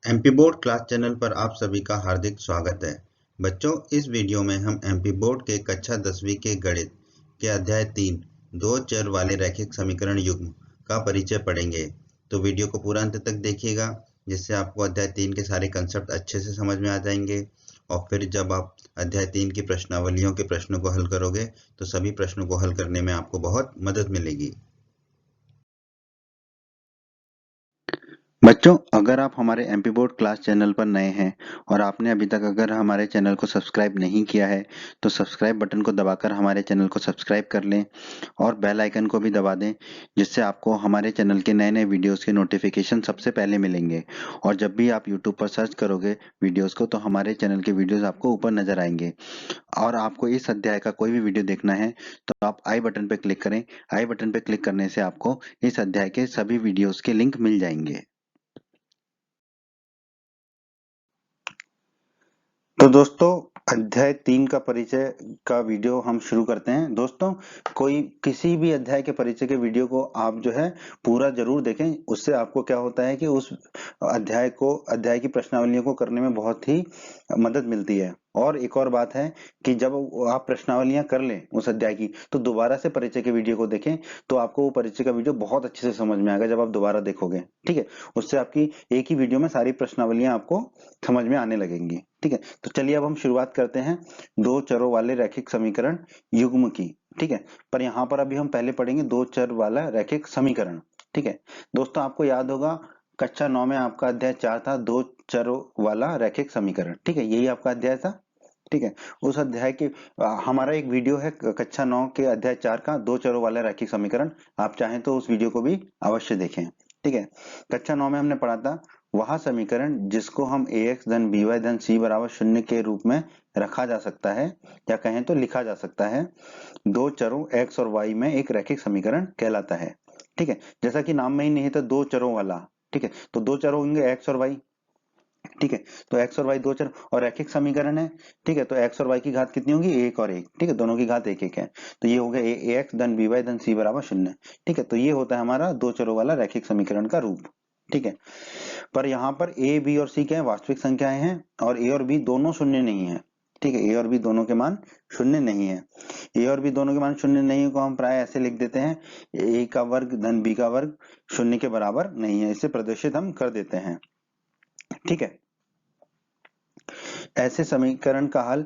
MP board class channel पर आप सभी का हार्दिक स्वागत है। बच्चों, इस वीडियो में हम एमपी बोर्ड के कक्षा 10वीं के गणित के अध्याय 3 दो चर वाले रैखिक समीकरण युग्म का परिचय पढ़ेंगे। तो वीडियो को पूरा अंत तक देखिएगा, जिससे आपको अध्याय 3 के सारे कंसेप्ट अच्छे से समझ में आ जाएंगे। और फिर जब आप अध्याय 3 की प्रश्नावलियों के प्रश्नों को हल करोगे तो सभी प्रश्नों को हल करने में आपको बहुत मदद मिलेगी। बच्चों, अगर आप हमारे एमपी बोर्ड क्लास चैनल पर नए हैं और आपने अभी तक अगर हमारे चैनल को सब्सक्राइब नहीं किया है तो सब्सक्राइब बटन को दबाकर हमारे चैनल को सब्सक्राइब कर लें और बेल आइकन को भी दबा दें, जिससे आपको हमारे चैनल के नए नए वीडियोस के नोटिफिकेशन सबसे पहले मिलेंगे। और जब भी आप यूट्यूब पर सर्च करोगे वीडियोस को तो हमारे चैनल के वीडियोस आपको ऊपर नजर आएंगे। और आपको इस अध्याय का कोई भी वीडियो देखना है तो आप आई बटन पर क्लिक करें। आई बटन पर क्लिक करने से आपको इस अध्याय के सभी वीडियोस के लिंक मिल जाएंगे। तो दोस्तों, अध्याय 3 का परिचय का वीडियो हम शुरू करते हैं। दोस्तों, कोई किसी भी अध्याय के परिचय के वीडियो को आप जो है पूरा जरूर देखें। उससे आपको क्या होता है कि उस अध्याय की प्रश्नावलियों को करने में बहुत ही मदद मिलती है। और एक और बात है कि जब आप प्रश्नावलियां कर लें उस अध्याय की तो दोबारा से परिचय के वीडियो को देखें, तो आपको वो परिचय का वीडियो बहुत अच्छे से समझ में आएगा जब आप दोबारा देखोगे। ठीक है, उससे आपकी एक ही वीडियो में सारी प्रश्नावलियां आपको समझ में आने लगेंगी। ठीक है, तो चलिए अब हम शुरुआत करते हैं दो चरों वाले रैखिक समीकरण युग्म की। ठीक है, पर यहाँ पर अभी हम पहले पढ़ेंगे दो चर वाला रैखिक समीकरण। ठीक है दोस्तों, आपको याद होगा कक्षा 9 में आपका अध्याय 4 था, दो चरों वाला रैखिक समीकरण। ठीक है, यही आपका अध्याय था। ठीक है, उस अध्याय के हमारा एक वीडियो है कक्षा 9 के अध्याय 4 का दो चरों वाला रैखिक समीकरण। आप चाहें तो उस वीडियो को भी अवश्य देखें। ठीक है, कक्षा 9 में हमने पढ़ा था वह समीकरण जिसको हम ax धन by धन c बराबर शून्य के रूप में रखा जा सकता है, या कहें तो लिखा जा सकता है, दो चरों x और y में एक रैखिक समीकरण कहलाता है। ठीक है, जैसा कि नाम में ही नहीं था दो चरों वाला। ठीक है, तो दो चर होंगे x और y। ठीक है, तो x और y दो चर और रैखिक समीकरण है। ठीक है, तो x और y की घात कितनी होगी, एक और एक। ठीक है, दोनों की घात एक एक है, तो ये हो गया ax धन by धन c बराबर शून्य। ठीक है, तो ये होता है हमारा दो चरों वाला रैखिक समीकरण का रूप। ठीक है, पर यहाँ पर a b और c क्या है, वास्तविक संख्याएं हैं और a और b दोनों शून्य नहीं है। ठीक है, a और b दोनों के मान शून्य नहीं है। a और b दोनों के मान शून्य नहीं को हम प्राय ऐसे लिख देते हैं, a का वर्ग धन b का वर्ग शून्य के बराबर नहीं है, इसे प्रदर्शित हम कर देते हैं। ठीक है, ऐसे समीकरण का हल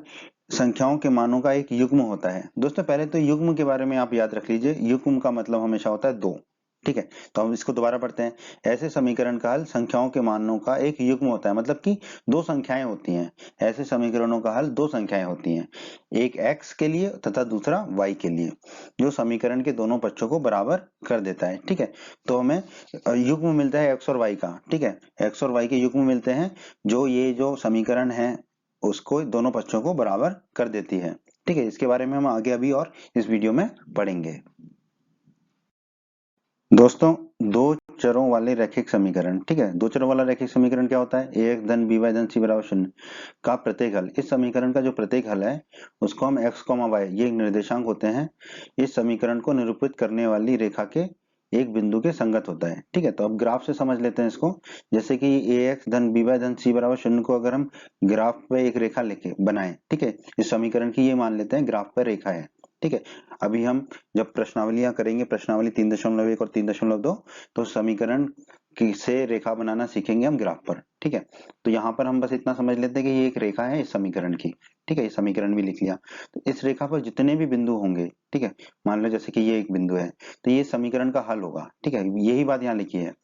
संख्याओं के मानों का एक युग्म होता है। दोस्तों, पहले तो युग्म के बारे में आप याद रख लीजिए, युग्म का मतलब हमेशा होता है दो। ठीक है, तो हम इसको दोबारा पढ़ते हैं। ऐसे समीकरण का हल संख्याओं के मानों का एक युग्म होता है, मतलब कि दो संख्याएं होती हैं। ऐसे समीकरणों का हल दो संख्याएं होती हैं, एक x के लिए तथा दूसरा y के लिए, जो समीकरण के दोनों पक्षों को बराबर कर देता है। ठीक है, तो हमें युग्म मिलता है x और y का। ठीक है, x और y के युग्म मिलते हैं, जो ये जो समीकरण है उसको दोनों पक्षों को बराबर कर देती है। ठीक है, इसके बारे में हम आगे अभी और इस वीडियो में पढ़ेंगे। दोस्तों, दो चरों वाले रैखिक समीकरण। ठीक है, दो चरों वाला रैखिक समीकरण क्या होता है, ax धन by धन c बराबर शून्य का प्रत्येक हल। इस समीकरण का जो प्रत्येक हल है उसको हम x, y ये निर्देशांक होते हैं, इस समीकरण को निरूपित करने वाली रेखा के एक बिंदु के संगत होता है। ठीक है, तो अब ग्राफ से समझ लेते हैं इसको। जैसे कि ax धन by धन c बराबर शून्य को अगर हम ग्राफ पे एक रेखा लेके बनाए, ठीक है, इस समीकरण की ये मान लेते हैं ग्राफ पर रेखा है। ठीक है, अभी हम जब प्रश्नावलियां करेंगे, प्रश्नावली 3.1 और 3.2, तो समीकरण की से रेखा बनाना सीखेंगे हम ग्राफ पर। ठीक है, तो यहाँ पर हम बस इतना समझ लेते हैं कि ये एक रेखा है इस समीकरण की। ठीक है, ये समीकरण भी लिख लिया। तो इस रेखा पर जितने भी बिंदु होंगे, ठीक है, मान लो जैसे कि ये एक बिंदु है, तो ये समीकरण का हल होगा। ठीक है, यही बात यहाँ लिखी है,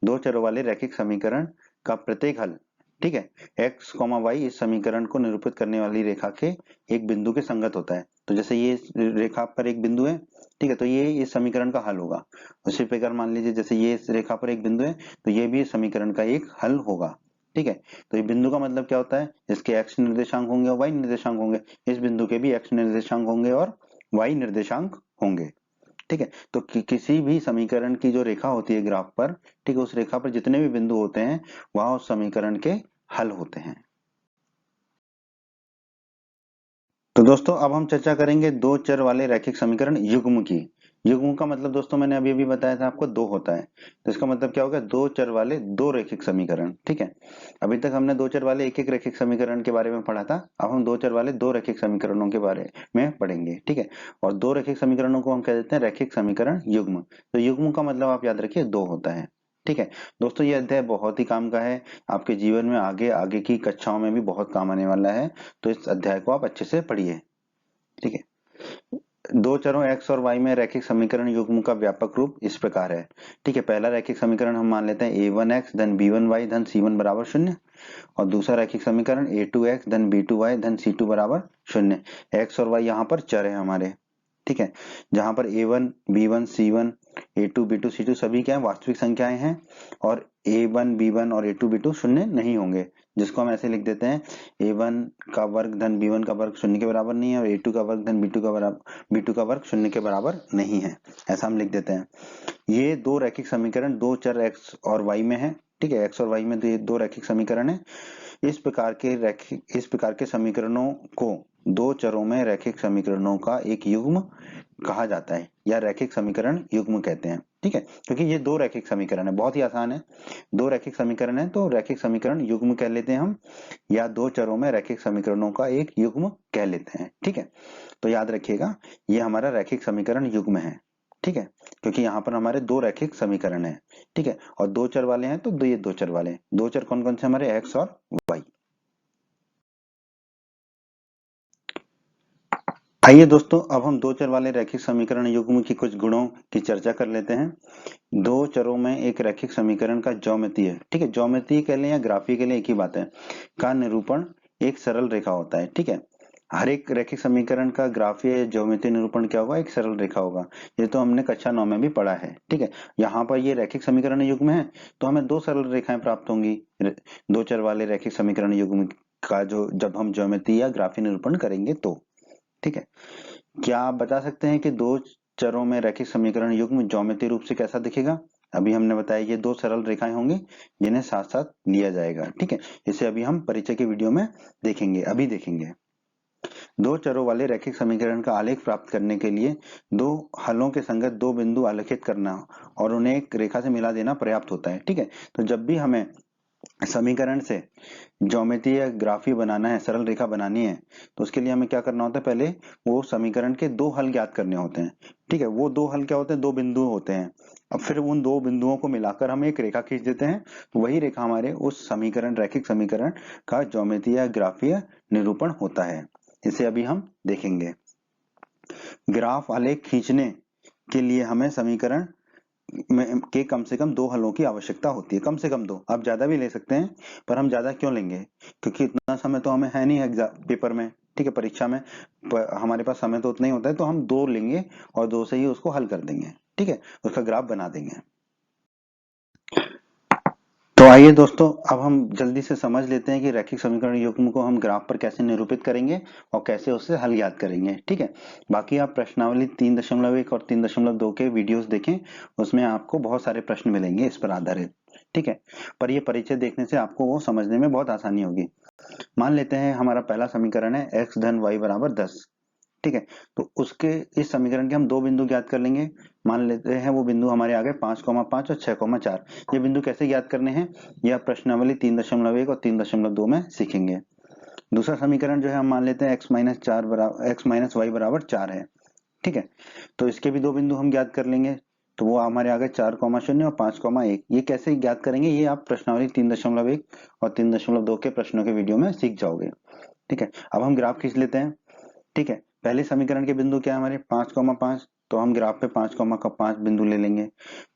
दो चरों वाले रैखिक समीकरण का प्रत्येक हल। ठीक है, x, y इस समीकरण को निरूपित करने वाली रेखा के एक बिंदु के संगत होता है। तो जैसे ये रेखा पर एक बिंदु है, ठीक है, तो ये इस समीकरण का हल होगा। उसी प्रकार मान लीजिए जैसे ये इस रेखा पर एक बिंदु है, तो ये भी इस समीकरण का एक हल होगा। ठीक है, तो ये बिंदु का मतलब क्या होता है, इसके x निर्देशांक होंगे और y निर्देशांक होंगे। इस बिंदु के भी x निर्देशांक होंगे और y निर्देशांक होंगे। ठीक है, तो किसी भी समीकरण की जो रेखा होती है ग्राफ पर, ठीक है, उस रेखा पर जितने भी बिंदु होते हैं वहां उस समीकरण के हल होते हैं। तो दोस्तों, अब हम चर्चा करेंगे दो चर वाले रैखिक समीकरण युग्म की। युग्म का मतलब दोस्तों मैंने अभी अभी बताया था आपको, दो होता है। तो इसका मतलब क्या होगा, दो चर वाले दो रैखिक समीकरण। ठीक है, अभी तक हमने दो चर वाले एक एक रैखिक समीकरण के बारे में पढ़ा था, अब हम दो चर वाले दो रैखिक समीकरणों के बारे में पढ़ेंगे। ठीक है, और दो रैखिक समीकरणों को हम कह देते हैं रैखिक समीकरण युग्म। तो युग्म का मतलब आप याद रखिए दो होता है। ठीक है दोस्तों, ये अध्याय बहुत ही काम का है, आपके जीवन में आगे आगे की कक्षाओं में भी बहुत काम आने वाला है। तो इस अध्याय को आप अच्छे से पढ़िए। ठीक है, दो चरों x और y में रैखिक समीकरण युग्म का व्यापक रूप इस प्रकार है। ठीक है, पहला रैखिक समीकरण हम मान लेते हैं a1x धन b1y धन c1 बराबर 0, और दूसरा रैखिक समीकरण a2x धन b2y धन c2 बराबर 0। x और y यहाँ पर चर है हमारे। ठीक है, जहां पर a1 b1 c1 a2 b2 c2 सभी क्या है, वास्तविक संख्याएं हैं, और a1 b1 और a2 b2 शून्य नहीं होंगे, जिसको हम ऐसे लिख देते हैं a1 का वर्ग धन b1 का वर्ग शून्य के बराबर नहीं है, और a2 का वर्ग धन b2 का वर्ग शून्य के बराबर नहीं है, ऐसा हम लिख देते हैं। ये दो रैखिक समीकरण दो चर x और y में है। ठीक है, x और y में दो रैखिक समीकरण है। इस प्रकार के समीकरणों को दो चरों में रैखिक समीकरणों का एक युग्म कहा जाता है, या रैखिक समीकरण युग्म कहते हैं। ठीक है, क्योंकि ये दो रैखिक समीकरण है, बहुत ही आसान है। दो रैखिक समीकरण है तो रैखिक समीकरण युग्म कह लेते हैं हम, या दो चरों में रैखिक समीकरणों का एक युग्म कह लेते हैं। ठीक है, तो याद रखिएगा ये हमारा रैखिक समीकरण युग्म है। ठीक है, क्योंकि यहाँ पर हमारे दो रैखिक समीकरण है। ठीक है, और दो चर वाले हैं तो ये दो चर वाले हैं। दो चर कौन कौन से हमारे, एक्स और वाई। आइए दोस्तों, अब हम दो चर वाले रैखिक समीकरण युग्म की कुछ गुणों की चर्चा कर लेते हैं। दो चरों में एक रैखिक समीकरण का ज्यामितीय, ठीक है, ज्यामितीय कह लें या ग्राफी के लिए एक ही बात है, का निरूपण एक सरल रेखा होता है। ठीक है, हर एक रैखिक समीकरण का ग्राफीय ज्यामितीय निरूपण क्या होगा, एक सरल रेखा होगा। ये तो हमने कक्षा 9 में भी पढ़ा है। ठीक है, यहाँ पर ये रैखिक समीकरण युग्म है तो हमें दो सरल रेखाएं प्राप्त होंगी, दो चर वाले रैखिक समीकरण युग्म का, जो जब हम ज्यामितीय या ग्राफी निरूपण करेंगे तो। ठीक है, क्या आप बता सकते हैं कि दो चरों में रैखिक समीकरण युग्म ज्यामितीय रूप से कैसा दिखेगा? अभी हमने बताया ये दो सरल रेखाएं होंगी जिन्हें साथ साथ लिया जाएगा। ठीक है, इसे अभी हम परिचय के वीडियो में देखेंगे, अभी देखेंगे। दो चरों वाले रैखिक समीकरण का आलेख प्राप्त करने के लिए दो हलों के संगत दो बिंदु आलेखित करना और उन्हें एक रेखा से मिला देना पर्याप्त होता है। ठीक है, तो जब भी हमें समीकरण से ज्योमेट्री ग्राफी बनाना है, सरल रेखा बनानी है, तो उसके लिए हमें क्या करना होता है, पहले वो समीकरण के दो हल ज्ञात करने होते हैं। ठीक है, वो दो हल क्या होते हैं, दो बिंदु होते हैं। अब फिर उन दो बिंदुओं को मिलाकर हम एक रेखा खींच देते हैं, तो वही रेखा हमारे उस समीकरण रैखिक समीकरण का ज्योमेट्री ग्राफीय निरूपण होता है। इसे अभी हम देखेंगे। ग्राफ आलेख खींचने के लिए हमें समीकरण के कम से कम दो हलों की आवश्यकता होती है, कम से कम दो, आप ज्यादा भी ले सकते हैं, पर हम ज्यादा क्यों लेंगे, क्योंकि इतना समय तो हमें है नहीं एग्जाम पेपर में। ठीक है, परीक्षा में हमारे पास समय तो उतना ही होता है, तो हम दो लेंगे और दो से ही उसको हल कर देंगे। ठीक है, उसका ग्राफ बना देंगे। तो आइए दोस्तों, अब हम जल्दी से समझ लेते हैं कि रैखिक समीकरण युग्म को हम ग्राफ पर कैसे निरूपित करेंगे और कैसे उससे हल ज्ञात करेंगे। ठीक है, बाकी आप प्रश्नावली 3.1 और 3.2 के वीडियोस देखें, उसमें आपको बहुत सारे प्रश्न मिलेंगे इस पर आधारित। ठीक है, पर ये परिचय देखने से आपको वो समझने में बहुत आसानी होगी। मान लेते हैं हमारा पहला समीकरण है x धन y बराबर 10। ठीक है, तो उसके इस समीकरण के हम दो बिंदु ज्ञात कर लेंगे। मान लेते हैं वो बिंदु हमारे आ गए 5,5 और 6,4। ये बिंदु कैसे ज्ञात करने हैं, ये आप प्रश्नावली 3.1 और 3.2 में सीखेंगे। दूसरा समीकरण जो है हम मान लेते हैं x माइनस वाई बराबर 4 है। ठीक है, तो इसके भी दो बिंदु हम ज्ञात कर लेंगे, तो वो हमारे आ गए 4,0 और 5,1। ये कैसे ज्ञात करेंगे, ये आप प्रश्नावली 3.1 और 3.2 के प्रश्नों के वीडियो में सीख जाओगे। ठीक है, अब हम ग्राफ खींच लेते हैं। ठीक है, पहले समीकरण के बिंदु क्या है हमारे 5,5, तो हम ग्राफ पे 5,5 बिंदु ले लेंगे।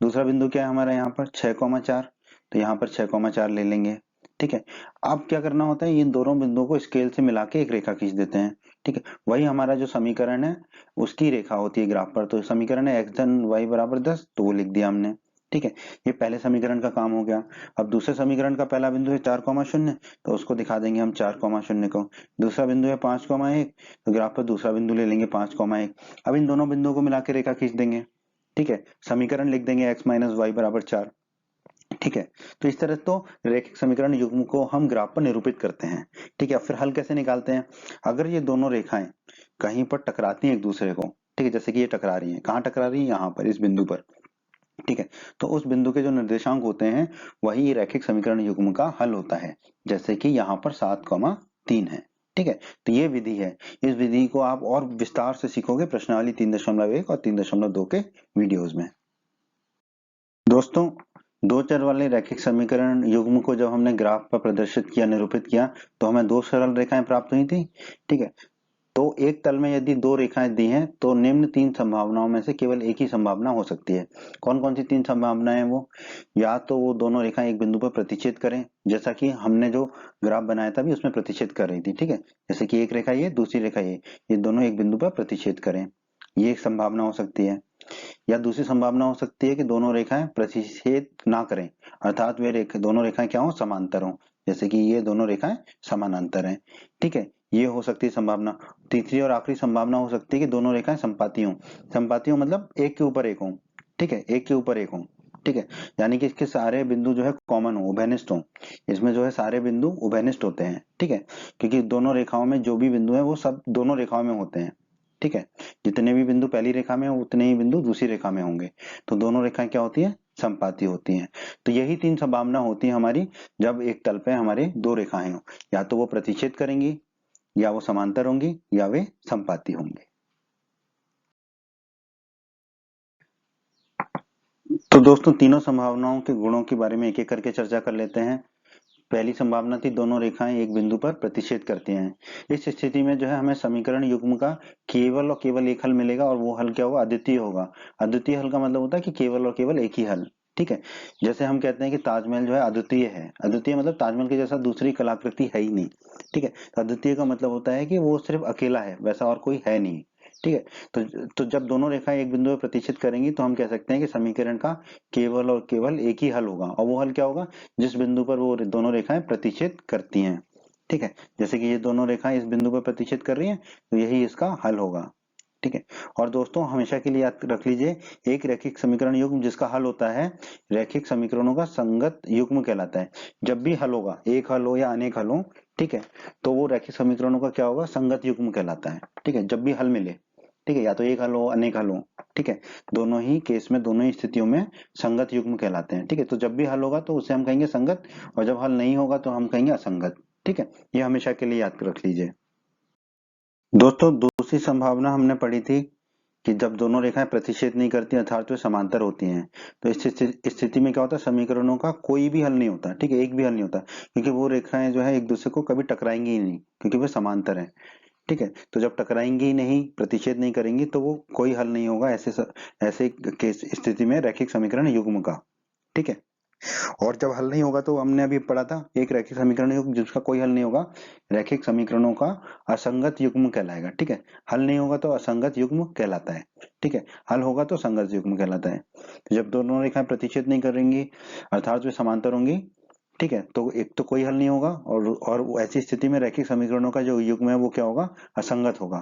दूसरा बिंदु क्या है हमारा यहाँ पर 6,4, तो यहाँ पर 6,4 ले लेंगे। ठीक है, अब क्या करना होता है, इन दोनों बिंदुओं को स्केल से मिला के एक रेखा खींच देते हैं। ठीक है, वही हमारा जो समीकरण है उसकी रेखा होती है ग्राफ पर। तो समीकरण है x धन y बराबर 10, तो वो लिख दिया हमने। ठीक है, ये पहले समीकरण का काम हो गया। अब दूसरे समीकरण का पहला बिंदु है 4,0, तो उसको दिखा देंगे हम 4,0 को। दूसरा बिंदु है 5,1, तो ग्राफ पर दूसरा बिंदु ले लेंगे 5,1। अब इन दोनों बिंदुओं को मिला के रेखा खींच देंगे। ठीक है, समीकरण लिख देंगे x माइनस वाई बराबर 4। ठीक है, तो इस तरह तो रैखिक समीकरण युग्म को हम ग्राफ पर निरूपित करते हैं। ठीक है, फिर हल कैसे निकालते हैं, अगर ये दोनों रेखाएं कहीं पर टकराती हैं एक दूसरे को, ठीक है, जैसे कि ये टकरा रही है, कहाँ टकरा रही है, यहाँ पर इस बिंदु पर, ठीक है। तो उस बिंदु के जो निर्देशांक होते हैं वही रैखिक समीकरण युग्म का हल होता है, जैसे कि यहाँ पर 7,3 है, ठीक है। तो ये विधि है, इस विधि को आप और विस्तार से सीखोगे प्रश्नावली 3.1 और 3.2 के वीडियोस में। दोस्तों, दो चर वाले रैखिक समीकरण युग्म को जब हमने ग्राफ पर प्रदर्शित किया, निरूपित किया, तो हमें दो सरल रेखाएं प्राप्त हुई थी, ठीक है। तो एक तल में यदि दो रेखाएं दी हैं तो निम्न तीन संभावनाओं में से केवल एक ही संभावना हो सकती है। कौन कौन सी तीन संभावनाएं हैं वो? या तो वो दोनों रेखाएं एक बिंदु पर प्रतिच्छेद करें, जैसा कि हमने जो ग्राफ बनाया था भी उसमें प्रतिच्छेद कर रही थी, ठीक है। जैसे कि एक रेखा ये, दूसरी रेखा ये दोनों एक बिंदु पर प्रतिच्छेद करें, ये एक संभावना हो सकती है। या दूसरी संभावना हो सकती है कि दोनों रेखाएं प्रतिच्छेद ना करें, अर्थात वे दोनों रेखाएं क्या हो, समांतर हो, जैसे कि ये दोनों रेखाएं समानांतर हैं, ठीक है। ये हो सकती है संभावना। तीसरी और आखिरी संभावना हो सकती है कि दोनों रेखाएं संपाती हों। संपाती हों मतलब एक के ऊपर एक हों, ठीक है, एक के ऊपर एक हों, ठीक है। यानी कि इसके सारे बिंदु जो है कॉमन हो, उभयनिष्ठ हो। इसमें जो है सारे बिंदु उभयनिष्ठ होते हैं, ठीक है, क्योंकि दोनों रेखाओं में जो भी बिंदु है वो सब दोनों रेखाओं में होते हैं, ठीक है। जितने भी बिंदु पहली रेखा में हो उतने ही बिंदु दूसरी रेखा में होंगे, तो दोनों रेखाएं क्या होती है, संपाती होती हैं। तो यही तीन संभावना होती है हमारी जब एक तल पे हमारे दो रेखाएं हो, या तो वो प्रतिच्छेद करेंगी, या वो समांतर होंगी, या वे संपाती होंगे। तो दोस्तों, तीनों संभावनाओं के गुणों के बारे में एक एक करके चर्चा कर लेते हैं। पहली संभावना थी दोनों रेखाएं एक बिंदु पर प्रतिच्छेद करती हैं। इस स्थिति में जो है हमें समीकरण युग्म का केवल और केवल एक हल मिलेगा, और वो हल क्या होगा, अद्वितीय होगा। अद्वितीय हल का मतलब होता है कि केवल और केवल एक ही हल, ठीक है। जैसे हम कहते हैं कि ताजमहल जो है अद्वितीय है, अद्वितीय मतलब ताजमहल के जैसा दूसरी कलाकृति है ही नहीं, ठीक है। तो अद्वितीय का मतलब होता है कि वो सिर्फ अकेला है, वैसा और कोई है नहीं, ठीक है। तो जब दोनों रेखाएं एक बिंदु पर प्रतिच्छेद करेंगी तो हम कह सकते हैं कि समीकरण का केवल और केवल एक ही हल होगा, और वो हल क्या होगा, जिस बिंदु पर वो दोनों रेखाएं प्रतिच्छेद करती हैं, ठीक है। जैसे कि ये दोनों रेखाएं इस बिंदु पर प्रतिच्छेद कर रही हैं, तो यही इसका हल होगा, ठीक है। और दोस्तों, हमेशा के लिए याद रख लीजिए, एक रैखिक समीकरण युग्म जिसका हल होता है रैखिक समीकरणों का संगत युग्म कहलाता है। जब भी हल होगा, एक हल हो या अनेक हल हो, ठीक है, तो वो रैखिक समीकरणों का क्या होगा, संगत युग्म कहलाता है, ठीक है। जब भी हल मिले, ठीक है, या तो एक हल हो अनेक हल हो, ठीक है, दोनों ही केस में, दोनों ही स्थितियों में संगत युग्म कहलाते हैं, ठीक है। तो जब भी हल होगा तो उसे हम कहेंगे संगत, और जब हल नहीं होगा तो हम कहेंगे असंगत, ठीक है। ये हमेशा के लिए याद रख लीजिए। दोस्तों, दूसरी संभावना हमने पढ़ी थी कि जब दोनों रेखाएं प्रतिच्छेद नहीं करती अर्थात वे समांतर होती हैं, तो इस स्थिति में क्या होता है, समीकरणों का कोई भी हल नहीं होता, ठीक है, एक भी हल नहीं होता, क्योंकि वो रेखाएं जो है एक दूसरे को कभी टकराएंगी ही नहीं, क्योंकि वे समांतर हैं, ठीक है। तो जब टकराएंगी ही नहीं, प्रतिच्छेद नहीं करेंगी, तो वो कोई हल नहीं होगा ऐसे केस स्थिति में रैखिक समीकरण युग्म का, ठीक है। और जब हल नहीं होगा तो हमने अभी पढ़ा था एक रैखिक समीकरण युग्म जिसका कोई हल नहीं होगा, रैखिक समीकरणों का असंगत युग्म कहलाएगा, ठीक है। हल नहीं होगा तो असंगत युग्म कहलाता है, ठीक है। हल होगा तो संगत युग्म कहलाता है। तो जब दोनों रेखाएं प्रतिच्छेद नहीं करेंगी अर्थात वे समांतर होंगी, ठीक है, तो एक तो कोई हल नहीं होगा, और ऐसी स्थिति में रैखिक समीकरणों का जो युग्म है वो क्या होगा, असंगत होगा,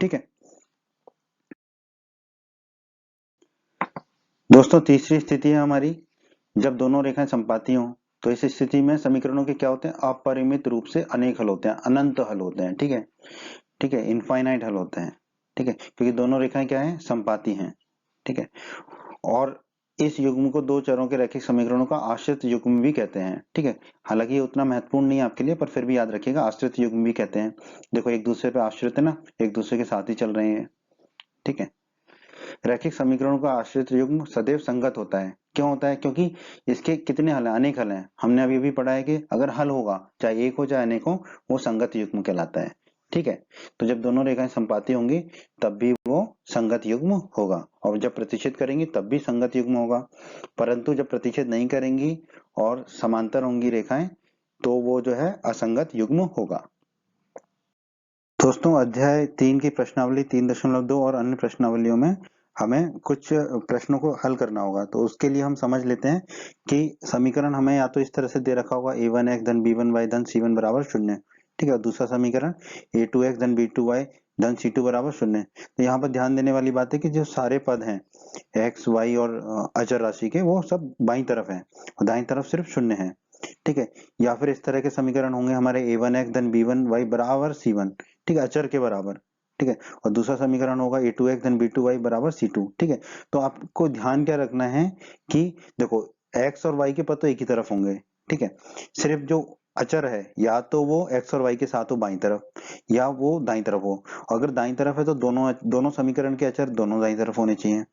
ठीक है। दोस्तों, तीसरी स्थिति है हमारी जब दोनों रेखाएं संपाती हों, तो इस स्थिति में समीकरणों के क्या होते हैं, अपरिमित रूप से अनेक हल होते हैं, अनंत हल होते हैं, ठीक है, ठीक है, इनफाइनाइट हल होते हैं, ठीक है, क्योंकि दोनों रेखाएं क्या है, संपाती हैं, ठीक है। और इस युग्म को दो चरों के रैखिक समीकरणों का आश्रित युग्म भी कहते हैं, ठीक है। हालांकि ये उतना महत्वपूर्ण नहीं है आपके लिए, पर फिर भी याद रखिएगा, आश्रित युग्म भी कहते हैं। देखो, एक दूसरे पे आश्रित है ना, एक दूसरे के साथ ही चल रहे हैं, ठीक है। रैखिक समीकरणों का आश्रित युग्म सदैव संगत होता है। क्यों होता है, क्योंकि इसके कितने हल हैं, अनेक हल हैं। हमने अभी भी पढ़ा है कि अगर हल होगा, चाहे एक हो चाहे अनेक हो, वो संगत युग्म कहलाता है, ठीक है। तो जब दोनों रेखाएं संपाती होंगी तब भी वो संगत युग्म होगा, और जब प्रतिच्छेद करेंगी तब भी संगत युग्म होगा। परंतु जब प्रतिच्छेद नहीं करेंगी और समांतर होंगी रेखाएं, तो वो जो है असंगत युग्म होगा। दोस्तों, अध्याय 3 की प्रश्नावली 3.2 और अन्य प्रश्नावलियों में हमें कुछ प्रश्नों को हल करना होगा। तो उसके लिए हम समझ लेते हैं कि समीकरण हमें या तो इस तरह से दे रखा होगा, a1x धन b1y धन c1 बराबर 0, ठीक है। दूसरा समीकरण a2x धन b2y धन c2 बराबर 0। तो यहाँ पर ध्यान देने वाली बात है कि जो सारे पद हैं x, y और अचर राशि के, वो सब बाईं तरफ हैं और दाईं तरफ सिर्फ 0 है, ठीक है। या फिर इस तरह के समीकरण होंगे हमारे a1x धन b1y बराबर c1, ठीक है, अचर के बराबर, ठीक है, और दूसरा समीकरण होगा a2x धन b2y बराबर c2। ठीक है, तो आपको ध्यान क्या रखना है कि देखो x और y के पद तो एक ही तरफ होंगे, ठीक है, सिर्फ जो अचर है या तो वो x और y के साथ हो बाईं तरफ या वो दाईं तरफ हो। अगर दाईं तरफ है तो दोनों समीकरण के अचर दोनों दाईं तरफ होने चाहिए,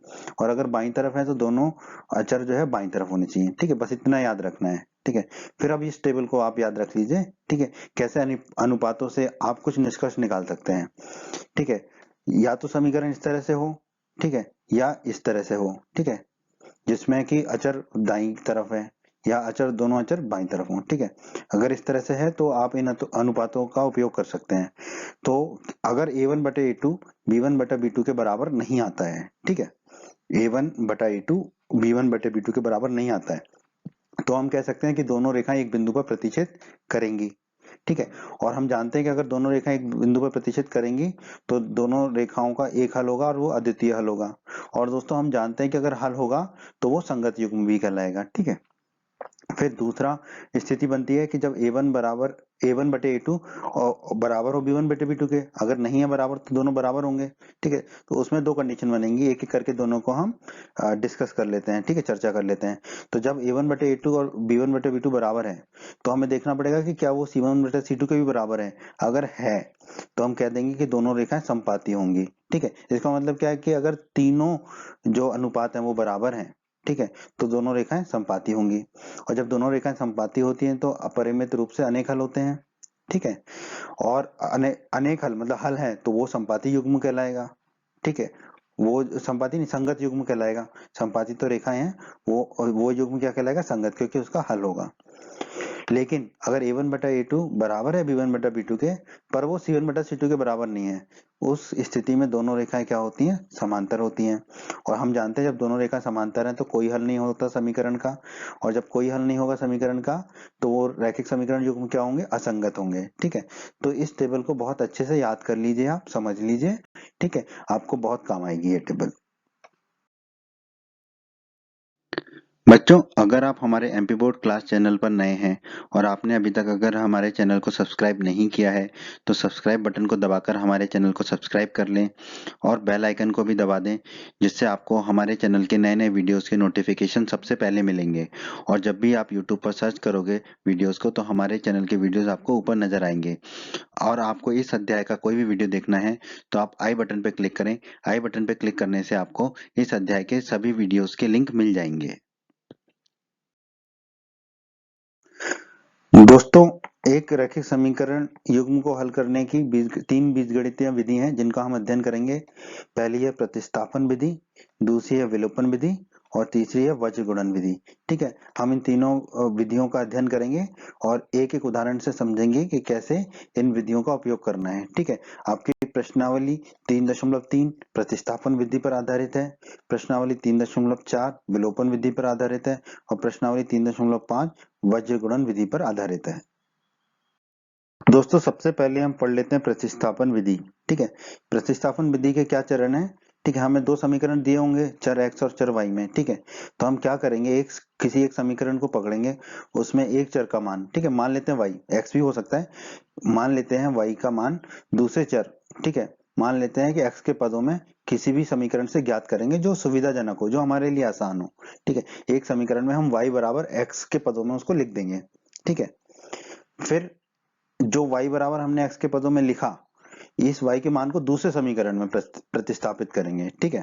और अगर बाईं तरफ है तो दोनों अचर जो है बाईं तरफ होने चाहिए। ठीक है, बस इतना याद रखना है। ठीक है, फिर अब इस टेबल को आप याद रख लीजिए। ठीक है, कैसे अनुपातों से आप कुछ निष्कर्ष निकाल सकते हैं। ठीक है, या तो समीकरण इस तरह से हो, ठीक है, या इस तरह से हो, ठीक है, जिसमें कि अचर दाईं तरफ है या अचर दोनों अचर बाईं तरफ हो। ठीक है, अगर इस तरह से है तो आप इन अनुपातों का उपयोग कर सकते हैं। तो अगर a1 बटे a2 b1 बटा b2 के बराबर नहीं आता है, ठीक है, a1 बटा a2 b1 बटे b2 के बराबर नहीं आता है, तो हम कह सकते हैं कि दोनों रेखाएं एक बिंदु पर प्रतिच्छेद करेंगी। ठीक है, और हम जानते हैं कि अगर दोनों रेखाएं एक बिंदु पर प्रतिच्छेद करेंगी तो दोनों रेखाओं का एक हल होगा और वो अद्वितीय हल होगा। और दोस्तों हम जानते हैं कि अगर हल होगा तो वो संगत युग्म भी कहलाएगा। ठीक है, फिर दूसरा स्थिति बनती है कि जब a1 बराबर a1 बटे a2 और बराबर हो b1 बटे b2 के, अगर नहीं है बराबर तो दोनों बराबर होंगे। ठीक है, तो उसमें दो कंडीशन बनेंगी, एक एक करके दोनों को हम डिस्कस कर लेते हैं। ठीक है, चर्चा कर लेते हैं। तो जब a1 बटे a2 और b1 बटे b2 बराबर है तो हमें देखना पड़ेगा कि क्या वो c1 बटे c2 के भी बराबर है। अगर है तो हम कह देंगे कि दोनों रेखाएं समपाती होंगी। ठीक है, इसका मतलब क्या है कि अगर तीनों जो अनुपात हैं वो बराबर हैं, ठीक है, तो दोनों रेखाएं समपाती होंगी, और जब दोनों रेखाएं समपाती होती हैं तो अपरिमित रूप से अनेक हल होते हैं। ठीक है, और अनेक हल मतलब हल है तो वो समपाती युग्म कहलाएगा। ठीक है, वो समपाती नहीं संगत युग्म कहलाएगा। समपाती तो रेखाएं हैं, वो युग्म क्या कहलाएगा, संगत, क्योंकि उसका हल होगा। लेकिन अगर a1 बटा a2 बराबर है b1 बटा b2 के, पर वो c1 बटा c2 के बराबर नहीं है, उस स्थिति में दोनों रेखाएं क्या होती हैं, समांतर होती हैं। और हम जानते हैं जब दोनों रेखाएं समांतर हैं तो कोई हल नहीं होता समीकरण का, और जब कोई हल नहीं होगा समीकरण का तो वो रैखिक समीकरण युग्म क्या होंगे, असंगत होंगे। ठीक है, तो इस टेबल को बहुत अच्छे से याद कर लीजिए, आप समझ लीजिए। ठीक है, आपको बहुत काम आएगी ये टेबल। बच्चों, अगर आप हमारे एमपी बोर्ड क्लास चैनल पर नए हैं और आपने अभी तक अगर हमारे चैनल को सब्सक्राइब नहीं किया है तो सब्सक्राइब बटन को दबाकर हमारे चैनल को सब्सक्राइब कर लें और बेल आइकन को भी दबा दें, जिससे आपको हमारे चैनल के नए नए वीडियोस के नोटिफिकेशन सबसे पहले मिलेंगे। और जब भी आप यूट्यूब पर सर्च करोगे वीडियोस को तो हमारे चैनल के वीडियोस आपको ऊपर नजर आएंगे। और आपको इस अध्याय का कोई भी वीडियो देखना है तो आप आई बटन पर क्लिक करें। आई बटन पर क्लिक करने से आपको इस अध्याय के सभी वीडियोस के लिंक मिल जाएंगे। दोस्तों, एक रैखिक समीकरण युग्म को हल करने की तीन बीजगणितीय विधि हैं जिनका हम अध्ययन करेंगे। पहली है प्रतिस्थापन विधि, दूसरी है विलोपन विधि और तीसरी है वज्र गुणन विधि। ठीक है, हम इन तीनों विधियों का अध्ययन करेंगे और एक एक उदाहरण से समझेंगे कि कैसे इन विधियों का उपयोग करना है। ठीक है, आपकी प्रश्नावली 3.3 प्रतिस्थापन विधि पर आधारित है, प्रश्नावली 3.4 विलोपन विधि पर आधारित है और प्रश्नावली 3.5 वज्र गुणन विधि पर आधारित है। दोस्तों, सबसे पहले हम पढ़ लेते हैं प्रतिस्थापन विधि। ठीक है, प्रतिस्थापन विधि के क्या चरण है। ठीक है, हमें दो समीकरण दिए होंगे चर x और चर y में। ठीक है, तो हम क्या करेंगे, किसी एक समीकरण को पकड़ेंगे, उसमें एक चर का मान, ठीक है, मान लेते हैं y, x भी हो सकता है, मान लेते हैं y का मान दूसरे चर, ठीक है, मान लेते हैं कि x के पदों में किसी भी समीकरण से ज्ञात करेंगे जो सुविधाजनक हो, जो हमारे लिए आसान हो। ठीक है, एक समीकरण में हम y बराबर x के पदों में उसको लिख देंगे। ठीक है, फिर जो y बराबर हमने x के पदों में लिखा, इस y के मान को दूसरे समीकरण में प्रतिस्थापित करेंगे। ठीक है,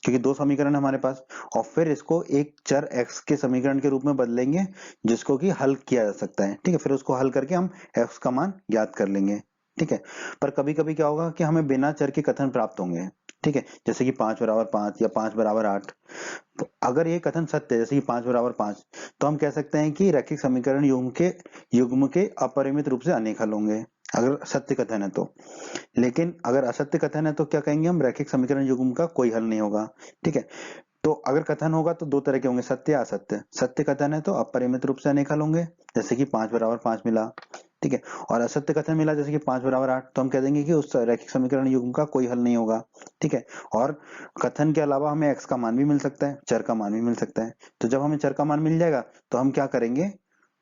क्योंकि दो समीकरण हमारे पास, और फिर इसको एक चर x के समीकरण के रूप में बदलेंगे जिसको कि हल किया जा सकता है। ठीक है, फिर उसको हल करके हम x का मान ज्ञात कर लेंगे। ठीक है, पर कभी कभी क्या होगा कि हमें बिना चर के कथन प्राप्त होंगे। ठीक है, जैसे कि 5 बराबर 5 या 5 बराबर 8। तो अगर ये कथन सत्य है, जैसे कि 5 बराबर 5, तो हम कह सकते हैं कि रैखिक समीकरण युग्म के अपरिमित रूप से अनेक हल होंगे, अगर सत्य कथन है तो। लेकिन अगर असत्य कथन है तो क्या कहेंगे हम, रैखिक समीकरण युग्म का कोई हल नहीं होगा। ठीक है, तो अगर कथन होगा तो दो तरह के होंगे, सत्य या असत्य। सत्य कथन है तो अपरिमित रूप से अनेक हल होंगे, जैसे कि 5 बराबर 5 मिला। ठीक है, और असत्य कथन मिला जैसे कि 5 बराबर 8, तो हम कह देंगे कि उस रैखिक समीकरण युग्म का कोई हल नहीं होगा। ठीक है, और कथन के अलावा हमें x का मान भी मिल सकता है, चर का मान भी मिल सकता है। तो जब हमें चर का मान मिल जाएगा तो हम क्या करेंगे,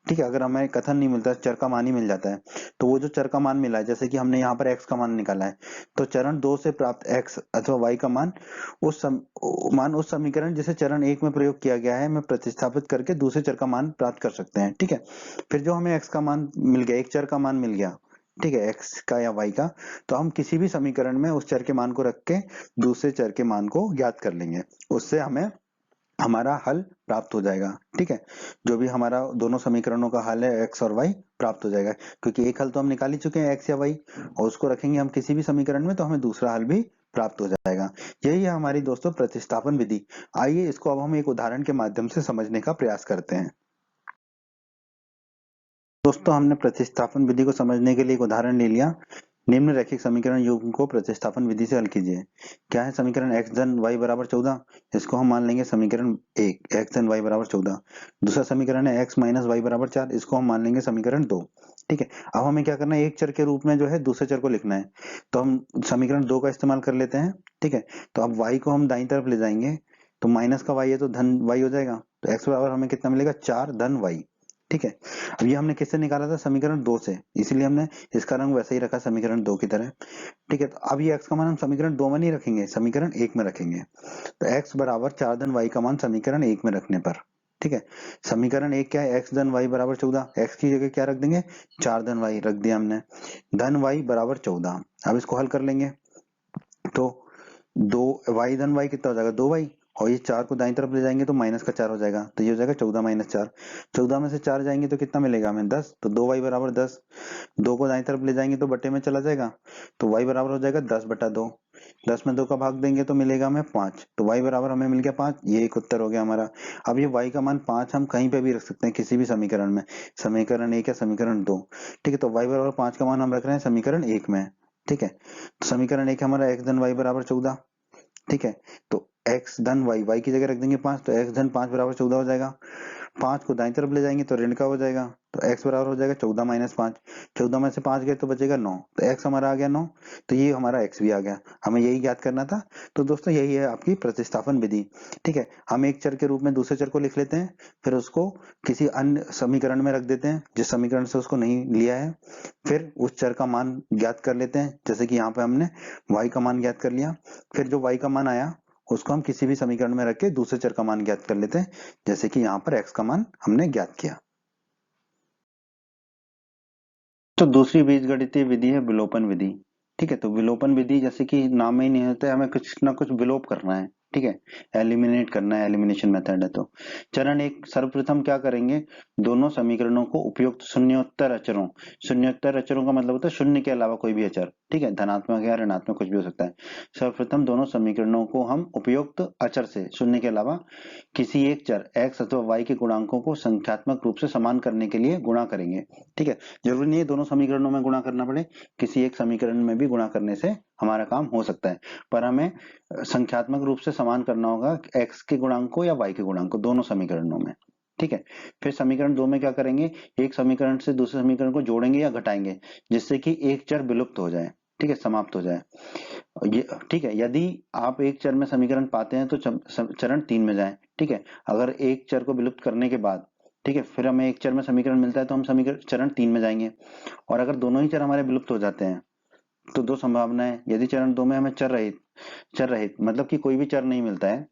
ठीक है, अगर हमें कथन नहीं मिलता, चर का मान ही मिल जाता है, तो वो जो चर का मान मिला है, जैसे कि हमने यहाँ पर x का मान निकाला है, तो चरण 2 से प्राप्त x अथवा y का मान उस समीकरण जिसे चरण 1 में प्रयोग किया गया है में प्रतिस्थापित करके दूसरे चर का मान प्राप्त कर सकते हैं। ठीक है, फिर जो हमें x का मान मिल गया, एक चर का मान मिल गया, ठीक है, x का या y का, तो हम किसी भी समीकरण में उस चर के मान को रख के दूसरे चर के मान को ज्ञात कर लेंगे, उससे हमें हमारा हल प्राप्त हो जाएगा। ठीक है, जो भी हमारा दोनों समीकरणों का हल है x और y प्राप्त हो जाएगा, क्योंकि एक हल तो हम निकाल ही चुके हैं x या y, और उसको रखेंगे हम किसी भी समीकरण में तो हमें दूसरा हल भी प्राप्त हो जाएगा। यही है हमारी दोस्तों प्रतिस्थापन विधि। आइए इसको अब हम एक उदाहरण के माध्यम से समझने का प्रयास करते हैं। दोस्तों हमने प्रतिस्थापन विधि को समझने के लिए एक उदाहरण ले लिया। निम्न रैखिक समीकरण युग्म को प्रतिस्थापन विधि से हल कीजिए। क्या है समीकरण x धन y बराबर 14, इसको हम मान लेंगे समीकरण 1, x धन y बराबर 14। दूसरा समीकरण है x माइनस y बराबर 4, इसको हम मान लेंगे समीकरण 2। ठीक है, अब हमें क्या करना है, एक चर के रूप में जो है दूसरे चर को लिखना है, तो हम समीकरण 2 का इस्तेमाल कर लेते हैं। ठीक है, तो अब y को हम दाईं तरफ ले जाएंगे, तो माइनस का y है तो धन y हो जाएगा, तो x बराबर हमें कितना मिलेगा, 4 धन y। ठीक है, अब ये हमने किससे निकाला था, समीकरण 2 से, इसीलिए हमने इसका रंग वैसे ही रखा समीकरण 2 की तरह। ठीक है, तो अब ये x का मान हम समीकरण 2 में नहीं रखेंगे, समीकरण 1 में रखेंगे, तो x बराबर 4 धन y का मान समीकरण 1 में रखने पर, ठीक है, समीकरण 1 क्या है, x धन y बराबर 14, x की जगह क्या रख देंगे, 4 धन y रख दिया हमने, धन y बराबर 14। अब इसको हल कर लेंगे, तो 2 y धन y कितना हो जाएगा, 2y, और ये 4 को दाईं तरफ ले जाएंगे तो माइनस का 4 हो जाएगा, तो ये हो जाएगा 14 माइनस 4। 14 में से 4 जाएंगे तो कितना मिलेगा हमें, 10, तो 2y बराबर 10। 2 को दाईं तरफ ले जाएंगे तो बटे में चला जाएगा, तो y बराबर हो जाएगा 10 बटा 2। 10 में 2 का भाग देंगे तो मिलेगा हमें 5, तो y बराबर हमें मिल गया 5। ये एक उत्तर हो गया हमारा। अब ये y का मान 5 हम कहीं पे भी रख सकते हैं, किसी भी समीकरण में, समीकरण 1 या समीकरण 2। ठीक है, तो y बराबर 5 का मान हम रख रहे हैं समीकरण 1 में। ठीक है, तो समीकरण 1 हमारा x धन y बराबर 14। ठीक है, तो x धन y की जगह रख देंगे 5, तो x धन 5 बराबर 14 हो जाएगा। 5 को दाईं तरफ ले जाएंगे तो ऋण का हो जाएगा, तो x बराबर हो जाएगा 14 माइनस 5। 14 में से 5 गए तो बचेगा 9, तो x हमारा आ गया 9, तो ये हमारा x भी आ गया, हमें यही ज्ञात करना था। तो दोस्तों यही है आपकी प्रतिस्थापन विधि। ठीक है, हम एक चर के रूप में दूसरे चर को लिख लेते हैं, फिर उसको किसी अन्य समीकरण में रख देते हैं जिस समीकरण से उसको नहीं लिया है, फिर उस चर का मान ज्ञात कर लेते हैं, जैसे कि यहाँ पे हमने y का मान ज्ञात कर लिया, फिर जो y का मान आया उसको हम किसी भी समीकरण में रख के दूसरे चर का मान ज्ञात कर लेते हैं, जैसे कि यहाँ पर x का मान हमने ज्ञात किया। तो दूसरी बीजगणितीय विधि है विलोपन विधि। ठीक है, तो विलोपन विधि जैसे कि नाम में ही नहीं होता है, हमें कुछ ना कुछ विलोप करना है। ठीक है, एलिमिनेट करना है, एलिमिनेशन मेथड है। तो चरण एक, सर्वप्रथम क्या करेंगे, दोनों समीकरणों को उपयुक्त शून्योत्तर अचरों, शून्योत्तर अचरों का मतलब होता है शून्य के अलावा कोई भी अचर, ठीक है, धनात्मक या ऋणात्मक कुछ भी हो सकता है। सर्वप्रथम दोनों समीकरणों को हम उपयुक्त अचर से, शून्य के अलावा किसी एक चर x अथवा y के गुणांकों को संख्यात्मक रूप से समान करने के लिए गुणा करेंगे। ठीक है, जरूरी नहीं है दोनों समीकरणों में गुणा करना पड़े, किसी एक समीकरण में भी गुणा करने से हमारा काम हो सकता है, पर हमें संख्यात्मक रूप से समान करना होगा x के गुणांक को या y के गुणांक को, दोनों समीकरणों में। ठीक है, फिर समीकरण 2 में क्या करेंगे, एक समीकरण से दूसरे समीकरण को जोड़ेंगे या घटाएंगे जिससे कि एक चर विलुप्त हो जाए, ठीक है, समाप्त हो जाए। ये ठीक है, यदि आप एक चर में समीकरण पाते हैं तो चरण 3 में जाएं। ठीक है, अगर एक चर को विलुप्त करने के बाद, ठीक है, फिर हमें एक चर में समीकरण मिलता है तो हम समीकरण चरण 3 में जाएंगे, और अगर दोनों ही चर हमारे विलुप्त हो जाते हैं तो दो संभावनाएं, यदि चरण 2 में हमें चर रहित मतलब कि कोई भी चर नहीं मिलता है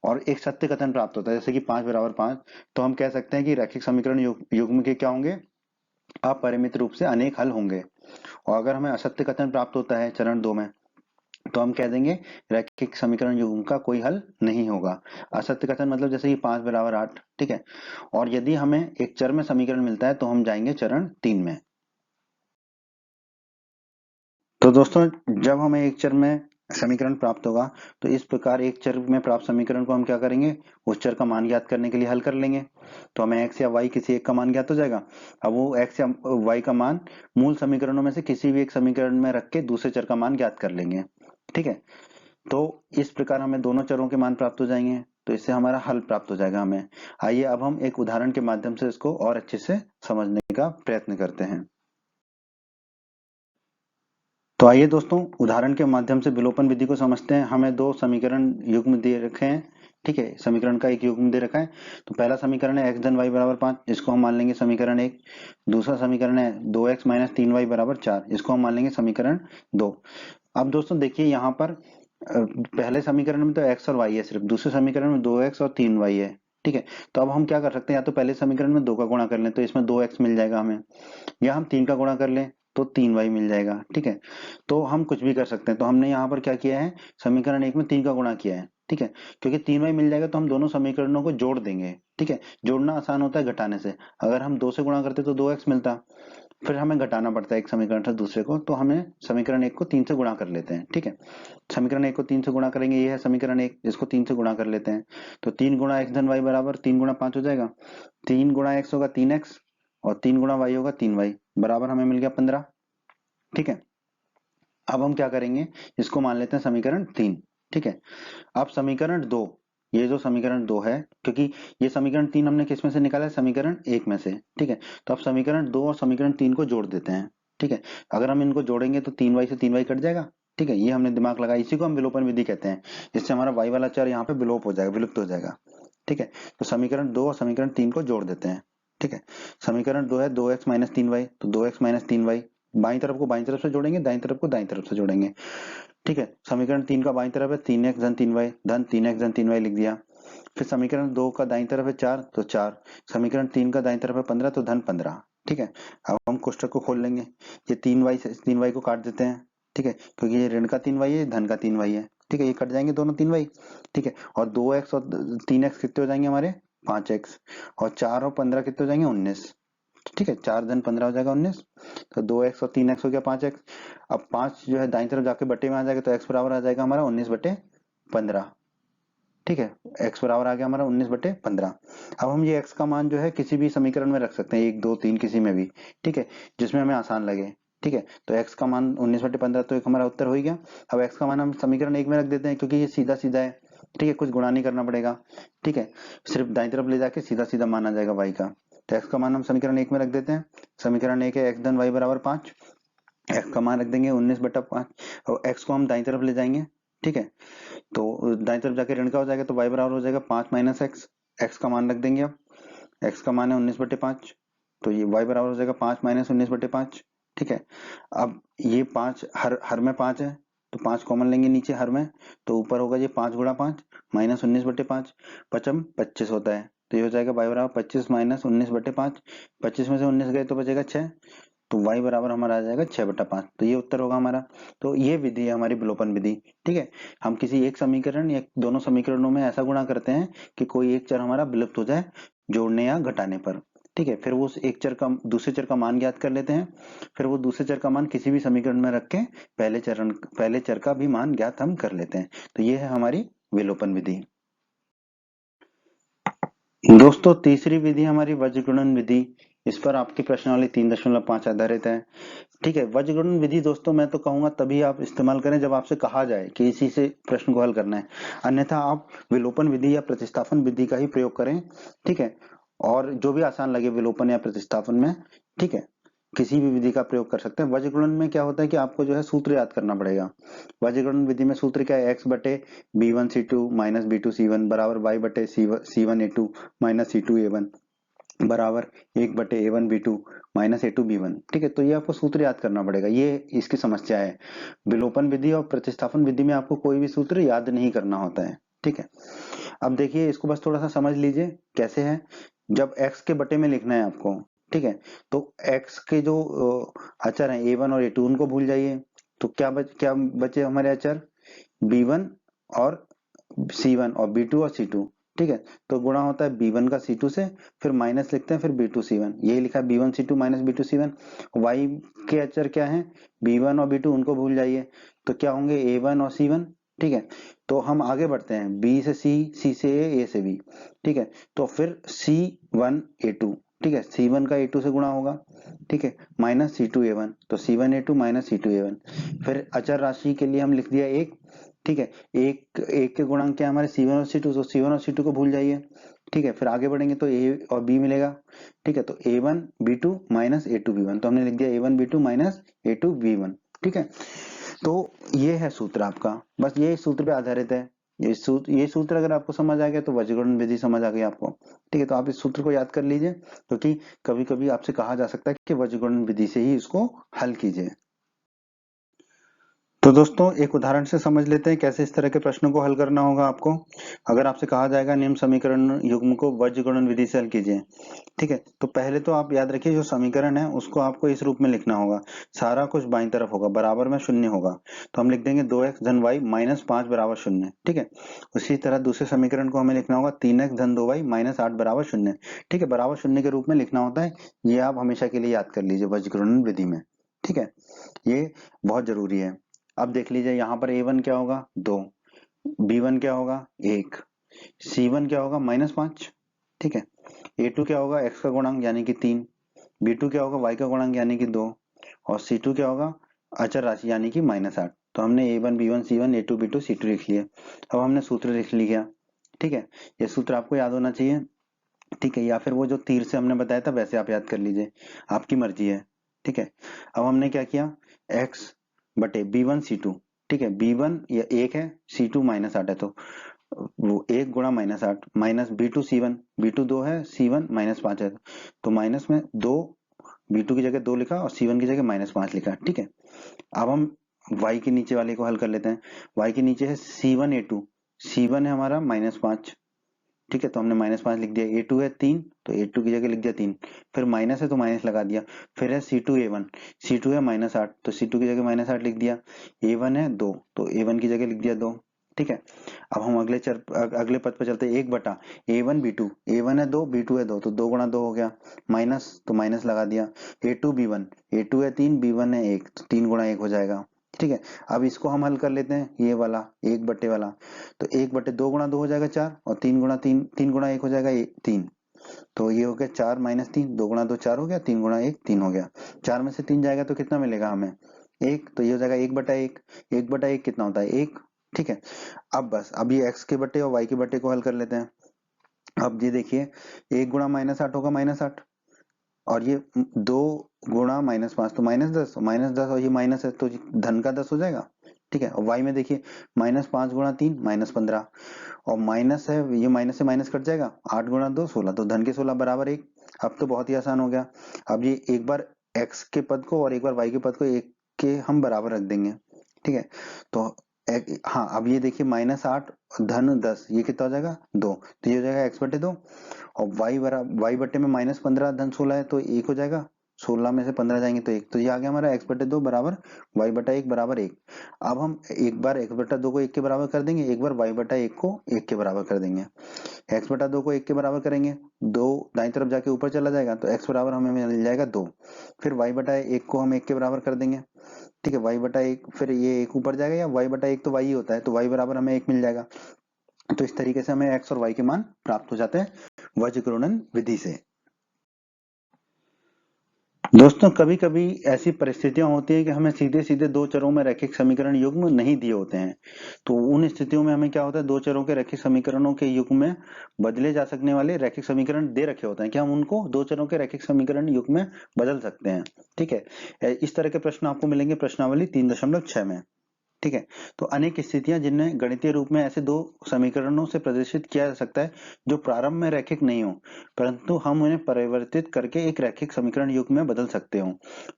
और एक सत्य कथन प्राप्त होता है, जैसे कि 5 बराबर 5, तो हम कह सकते हैं कि रैखिक समीकरण युग्म के क्या होंगे, अपरिमित रूप से अनेक हल होंगे। और अगर हमें असत्य कथन प्राप्त होता है चरण 2 में, तो हम कह देंगे रैखिक समीकरण युग्म का कोई हल नहीं होगा। असत्य कथन मतलब जैसे कि 5 बराबर 8, ठीक है, और यदि हमें एक चर में समीकरण मिलता है तो हम जाएंगे चरण 3 में। तो दोस्तों जब हमें एक चर में समीकरण प्राप्त होगा तो इस प्रकार एक चर में प्राप्त समीकरण को हम क्या करेंगे, उस चर का मान ज्ञात करने के लिए हल कर लेंगे, तो हमें x या y किसी एक का मान ज्ञात हो जाएगा। अब वो x या y का मान मूल समीकरणों में से किसी भी एक समीकरण में रख के दूसरे चर का मान ज्ञात कर लेंगे। ठीक है, तो इस प्रकार हमें दोनों चरों के मान प्राप्त हो जाएंगे, तो इससे हमारा हल प्राप्त हो जाएगा हमें। आइए अब हम एक उदाहरण के माध्यम से इसको और अच्छे से समझने का प्रयत्न करते हैं। तो आइए दोस्तों उदाहरण के माध्यम से विलोपन विधि को समझते हैं। हमें दो समीकरण युग्म दिए रखे हैं, ठीक है, समीकरण का एक युग्म दे रखा है। तो पहला समीकरण है x धन y बराबर 5, इसको हम मान लेंगे समीकरण 1। दूसरा समीकरण है 2x माइनस 3y बराबर 4, इसको हम मान लेंगे समीकरण 2। अब दोस्तों देखिए यहाँ पर पहले समीकरण में तो x और y है सिर्फ, दूसरे समीकरण में 2x और 3y है। ठीक है, तो अब हम क्या कर सकते हैं, या तो पहले समीकरण में 2 का गुणा कर लें तो इसमें 2x मिल जाएगा हमें, या हम 3 का गुणा कर लें तो 3y मिल जाएगा। ठीक है, तो हम कुछ भी कर सकते हैं। तो हमने यहाँ पर क्या किया है, समीकरण 1 में 3 का गुणा किया है। ठीक है, क्योंकि 3y मिल जाएगा तो हम दोनों समीकरणों को जोड़ देंगे। ठीक है, जोड़ना आसान होता है घटाने से। अगर हम 2 से गुणा करते तो 2x मिलता, फिर हमें घटाना पड़ता है एक समीकरण से दूसरे को, तो हमें समीकरण 1 को 3 से गुणा कर लेते हैं। ठीक है, समीकरण 1 को 3 से गुणा करेंगे, ये है समीकरण 1, इसको 3 से गुणा कर लेते हैं। तो 3 गुणा x धन y बराबर 3 गुणा 5 हो जाएगा। 3 गुणा x होगा 3x और 3 गुणा y होगा 3y, बराबर हमें मिल गया 15। ठीक है, अब हम क्या करेंगे, इसको मान लेते हैं समीकरण 3। ठीक है, अब समीकरण 2, ये जो समीकरण 2 है, क्योंकि ये समीकरण 3 हमने किस में से निकाला है, समीकरण 1 में से। ठीक है, तो अब समीकरण 2 और समीकरण 3 को जोड़ देते हैं। ठीक है, अगर हम इनको जोड़ेंगे तो 3y से 3y कट जाएगा। ठीक है, ये हमने दिमाग लगाया, इसी को हम विलोपन विधि कहते हैं। इससे हमारा y वाला चर यहाँ पे विलोप हो जाएगा, विलुप्त हो जाएगा। ठीक है, तो समीकरण 2 और समीकरण 3 को जोड़ देते हैं। ठीक है, समीकरण 2 है 2x माइनस 3y, तो 2x माइनस 3y बाईं तरफ को बाईं तरफ से जोड़ेंगे, दाईं तरफ को दाईं तरफ से जोड़ेंगे। ठीक है, समीकरण 3 का बाईं तरफ है 3x धन 3y, धन 3x धन 3y लिख दिया। फिर समीकरण 2 का दाईं तरफ है 4, तो 4। समीकरण 3 का दाईं तरफ है 15, तो धन 15। ठीक है, अब हम कोष्टक को खोल लेंगे, ये 3y से 3y को काट देते हैं। ठीक है, क्योंकि ये ऋण का 3y है, धन का 3y है। ठीक है, ये कट जाएंगे दोनों 3y। ठीक है, और 2x और 3x कितने हो जाएंगे हमारे, 5x, और 4 और 15 कितने हो जाएंगे, 19। ठीक है, 4 धन 15 हो जाएगा 19, तो 2x और 3x हो गया 5x। अब 5 जो है दाईं तरफ जाके बटे में आ जाएगा, तो x बराबर आ जाएगा हमारा 19 बटे 15। ठीक है, x बराबर आ गया हमारा 19 बटे 15। अब हम ये x का मान जो है किसी भी समीकरण में रख सकते हैं, 1 2 3 किसी में भी। ठीक है, जिसमें हमें आसान लगे। ठीक है, तो x का मान 19 बटे 15, तो एक हमारा उत्तर हो ही गया। अब x का मान हम समीकरण 1 में रख देते हैं, क्योंकि ये सीधा सीधा है। ठीक है, कुछ गुणा नहीं करना पड़ेगा। ठीक है, सिर्फ दाईं तरफ ले जाके सीधा सीधा मान आ जाएगा y का। तो x का मान हम समीकरण 1 में रख देते हैं। समीकरण 1 है x धन y बराबर 5, x का मान रख देंगे 19 बटा 5, और x को हम दाईं तरफ ले जाएंगे। ठीक है, तो दाईं तरफ जाके ऋण का हो जाएगा, तो y बराबर हो जाएगा 5 माइनस एक्स, एक्स का मान रख देंगे। अब x का मान है 19 बटे 5, तो ये y बराबर हो जाएगा 5 माइनस 19 बटे 5। ठीक है, अब ये 5 हर में 5 है, तो 5 कॉमन लेंगे नीचे हर में, तो ऊपर होगा ये 5 गुणा 5 माइनस 19 बटे 5, पचम 25 होता है, तो ये हो जाएगा y बराबर 25 माइनस 19 बटे 5। 25 में से 19 गए तो बचेगा 6, तो y बराबर हमारा आ जाएगा 6 बटा 5, तो ये उत्तर होगा हमारा। तो ये विधि है हमारी विलोपन विधि। ठीक है, हम किसी एक समीकरण या दोनों समीकरणों में ऐसा गुणा करते हैं कि कोई एक चर हमारा विलुप्त हो जाए जोड़ने या घटाने पर। ठीक है, फिर वो उस एक चर का दूसरे चर का मान ज्ञात कर लेते हैं, फिर वो दूसरे चर का मान किसी भी समीकरण में रख के पहले चर का भी मान ज्ञात हम कर लेते हैं। तो ये है हमारी विलोपन विधि। दोस्तों तीसरी विधि हमारी वज्रगुणन विधि, इस पर आपकी प्रश्नावली 3.5 आधारित है। ठीक है, वज्रगुणन विधि दोस्तों मैं तो कहूंगा तभी आप इस्तेमाल करें जब आपसे कहा जाए कि इसी से प्रश्न को हल करना है, अन्यथा आप विलोपन विधि या प्रतिस्थापन विधि का ही प्रयोग करें। ठीक है, और जो भी आसान लगे विलोपन या प्रतिस्थापन में, ठीक है, किसी भी विधि का प्रयोग कर सकते हैं। वज्रगुणन में क्या होता है कि आपको जो है सूत्र याद करना पड़ेगा। वज्रगुणन विधि में सूत्र क्या है, x बटे b1c2 माइनस b2c1 बराबर y बटे c1a2 माइनस c2a1 बराबर 1 बटे a1b2 माइनस a2b1। ठीक है, तो ये आपको सूत्र याद करना पड़ेगा, ये इसकी समस्या है। विलोपन विधि और प्रतिस्थापन विधि में आपको कोई भी सूत्र याद नहीं करना होता है। ठीक है, अब देखिए इसको बस थोड़ा सा समझ लीजिए कैसे है। जब x के बटे में लिखना है आपको, ठीक है, तो x के जो अचर हैं a1 और a2 उनको भूल जाइए, तो क्या बचे हमारे अचर b1 और c1 और b2 और c2। ठीक है, तो गुणा होता है b1 का c2 से, फिर माइनस लिखते हैं, फिर b2 c1, यही लिखा है b1 c2 minus b2 c1। y के अचर क्या है, b1 और b2 उनको भूल जाइए, तो क्या होंगे a1 और c1। ठीक है, तो हम आगे बढ़ते हैं, b से c, c से a से b। ठीक है, तो फिर c1 a2, ठीक है, c1 का a2 से गुणा होगा, ठीक है, माइनस c2 a1, तो c1 a2 minus c2 a1। फिर अचर राशि के लिए हम लिख दिया 1। ठीक है, एक एक के गुणांक क्या है हमारे c1 और c2, तो c1 और c2 को भूल जाइए। ठीक है, फिर आगे बढ़ेंगे तो a और b मिलेगा। ठीक है, तो a1 b2 minus a2 b1, तो हमने लिख दिया a1 b2 minus a2 b1। ठीक है, तो ये है सूत्र आपका, बस ये सूत्र पे आधारित है। ये सूत्र अगर आपको समझ आ गया तो वज्रगुणन विधि समझ आ गई आपको। ठीक है, तो आप इस सूत्र को याद कर लीजिए, क्योंकि कभी कभी आपसे कहा जा सकता है कि वज्रगुणन विधि से ही इसको हल कीजिए। तो दोस्तों एक उदाहरण से समझ लेते हैं कैसे इस तरह के प्रश्नों को हल करना होगा आपको। अगर आपसे कहा जाएगा निम्न समीकरण युग्म को वज्रगुणन विधि से हल कीजिए, ठीक है, तो पहले तो आप याद रखिए जो समीकरण है उसको आपको इस रूप में लिखना होगा, सारा कुछ बाईं तरफ होगा, बराबर में शून्य होगा, तो हम लिख देंगे 2x धन y माइनस 5 बराबर शून्य। ठीक है, उसी तरह दूसरे समीकरण को हमें लिखना होगा 3x धन 2y माइनस 8 बराबर शून्य। ठीक है, बराबर शून्य के रूप में लिखना होता है, ये आप हमेशा के लिए याद कर लीजिए वज्रगुणन विधि में। ठीक है, ये बहुत जरूरी है। अब देख लीजिए यहाँ पर a1 क्या होगा 2, b1 क्या होगा 1, c1 क्या होगा -5। ठीक है, a2 क्या होगा x का गुणांक यानी कि 3, b2 क्या होगा y का गुणांक यानी कि 2, और c2 क्या होगा अचर राशि यानी कि -8। तो हमने a1 b1 c1 a2 b2 c2 लिख लिए। अब हमने सूत्र लिख लिया। ठीक है, ये सूत्र आपको याद होना चाहिए। ठीक है, या फिर वो जो तीर से हमने बताया था वैसे आप याद कर लीजिए, आपकी मर्जी है। ठीक है, अब हमने क्या किया x बटे b1 c2। ठीक है, b1 ये 1 है, c2 -8 है, तो वो 1 गुणा -8 माइनस b2 c1, b2 2 है, c1 -5 है, तो माइनस में 2, b2 की जगह 2 लिखा और c1 की जगह -5 लिखा। ठीक है, अब हम y के नीचे वाले को हल कर लेते हैं। y के नीचे है c1 a2, c1 है हमारा -5। ठीक है, तो हमने -5 लिख दिया, a2 है 3, तो a2 की जगह लिख दिया 3, फिर माइनस है तो माइनस लगा दिया, फिर है c2 a1, c2 है -8, तो c2 की जगह -8 लिख दिया, a1 है 2, तो a1 की जगह लिख दिया 2। ठीक है, अब हम अगले पद पे चलते हैं, 1 बटा a1 b2, a1 है 2 b2 है 2, तो 2 गुणा 2 हो गया, माइनस तो माइनस लगा दिया, a2 b1, a2 है 3 b1 है 1, तो 3 गुणा 1 हो जाएगा। ठीक है, अब इसको हम हल कर लेते हैं, ये वाला 1 बटे वाला, तो 1 बटे 2 गुणा 2 हो जाएगा 4, और 3 गुणा 3, 3 गुणा 1 हो जाएगा 3, तो ये हो गया 4 माइनस 3, 2 गुणा 2 4 हो गया, 3 गुणा 1 3 हो गया। 4 में से 3 जाएगा तो कितना मिलेगा हमें 1, तो ये हो जाएगा 1 बटा 1, 1 बटा 1 कितना होता है 1। ठीक है, अब बस अब ये x के बटे और y के बटे को हल कर लेते हैं। अब ये देखिए 1 गुणा -8 होगा -8, और ये 2 गुणा -5 तो -10, -10 और ये माइनस है तो धन का 10 हो जाएगा। ठीक है, और y में देखिए -5 गुणा 3 -15, और माइनस है, ये माइनस से माइनस कट जाएगा, 8 गुणा 2 16, तो धन के 16 बराबर 1। अब तो बहुत ही आसान हो गया। अब ये एक बार x के पद को और एक बार y के पद को एक के हम बराबर रख देंगे। ठीक है, तो हाँ, अब ये देखिए -8 धन 10, ये कितना हो जाएगा 2, तो ये हो जाएगा x बटे 2, और y बटे में -15 धन 16 है, तो 1 हो जाएगा, 16 में से 15 जाएंगे तो 1, तो ये आ गया हमारा x बटे 2 बराबर y बटा 1 बराबर 1। अब हम एक बार x बटा 2 को 1 के बराबर कर देंगे, एक बार y बटा 1 को 1 के बराबर कर देंगे। x बटा 2 को 1 के बराबर करेंगे, 2 दाईं तरफ जाके ऊपर चला जाएगा, तो x बराबर हमें मिल जाएगा 2। फिर y बटा 1 को हम 1 के बराबर कर देंगे। ठीक है, y बटा 1, फिर ये 1 ऊपर जाएगा, या y बटा 1 तो y ही होता है, तो y बराबर हमें 1 मिल जाएगा। तो इस तरीके से हमें x और y के मान प्राप्त हो जाते हैं वज्रगुणन विधि से। दोस्तों कभी कभी ऐसी परिस्थितियां होती है कि हमें सीधे सीधे दो चरों में रैखिक समीकरण युग्म नहीं दिए होते हैं, तो उन स्थितियों में हमें क्या होता है, दो चरों के रैखिक समीकरणों के युग्म में बदले जा सकने वाले रैखिक समीकरण दे रखे होते हैं कि हम उनको दो चरों के रैखिक समीकरण युग्म में बदल सकते हैं। ठीक है, इस तरह के प्रश्न आपको मिलेंगे प्रश्नावली 3.6 में। ठीक है, तो अनेक स्थितियां जिन्हें गणितीय रूप में ऐसे दो समीकरणों से प्रदर्शित किया जा सकता है जो प्रारंभ में रैखिक नहीं हो, परंतु हम उन्हें परिवर्तित करके एक रैखिक समीकरण युग्म में बदल सकते हो,